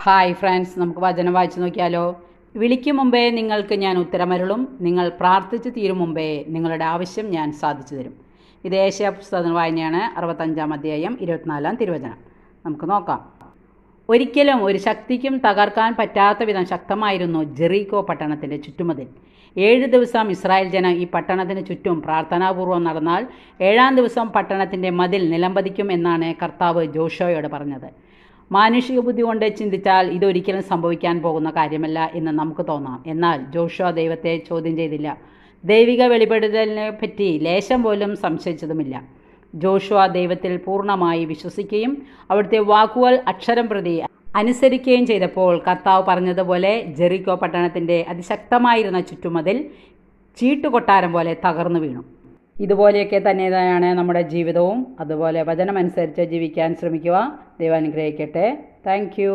Hi friends, നമുക്ക് വചനം വായിച്ചു നോക്കിയാലോ. വിളിക്കും മുമ്പേ നിങ്ങൾക്ക് ഞാൻ ഉത്തരമരുളും, നിങ്ങൾ പ്രാർത്ഥിച്ച് തീരും മുമ്പേ നിങ്ങളുടെ ആവശ്യം ഞാൻ സാധിച്ചു തരും. ഇത് ഏഷ്യാ പുസ്തകം വായനയാണ്. 65-ാം അധ്യായം 24-ാം തിരുവചനം. നമുക്ക് നോക്കാം. ഒരിക്കലും ഒരു ശക്തിക്കും തകർക്കാൻ പറ്റാത്ത വിധം ശക്തമായിരുന്നു ജെറീക്കോ പട്ടണത്തിൻ്റെ ചുറ്റുമതിൽ. 7 ദിവസം ഇസ്രായേൽ ജനം ഈ പട്ടണത്തിന് ചുറ്റും പ്രാർത്ഥനാപൂർവ്വം നടന്നാൽ 7-ാം ദിവസം പട്ടണത്തിൻ്റെ മതിൽ നിലംപതിക്കും എന്നാണ് കർത്താവ് ജോഷുവയോട് പറഞ്ഞത്. മാനുഷിക ബുദ്ധി കൊണ്ട് ചിന്തിച്ചാൽ ഇതൊരിക്കലും സംഭവിക്കാൻ പോകുന്ന കാര്യമല്ല എന്ന് നമുക്ക് തോന്നാം. എന്നാൽ ജോഷുവ ദൈവത്തെ ചോദ്യം ചെയ്തില്ല. ദൈവിക വെളിപ്പെടുത്തലിനെ പറ്റി ലേശം പോലും സംശയിച്ചതുമില്ല. ജോഷുവ ദൈവത്തിൽ പൂർണ്ണമായി വിശ്വസിക്കുകയും അവിടുത്തെ വാക്കുകൾ അക്ഷരം പ്രതി അനുസരിക്കുകയും ചെയ്തപ്പോൾ കർത്താവ് പറഞ്ഞതുപോലെ ജെറിക്കോ പട്ടണത്തിൻ്റെ അതിശക്തമായിരുന്ന ചുറ്റുമതിൽ ചീട്ടുകൊട്ടാരം പോലെ തകർന്നു വീണു. ഇതുപോലെയൊക്കെ തന്നെയാണ് നമ്മുടെ ജീവിതവും. അതുപോലെ വചനമനുസരിച്ച് ജീവിക്കാൻ ശ്രമിക്കുക. ദൈവം അനുഗ്രഹിക്കട്ടെ. Thank you.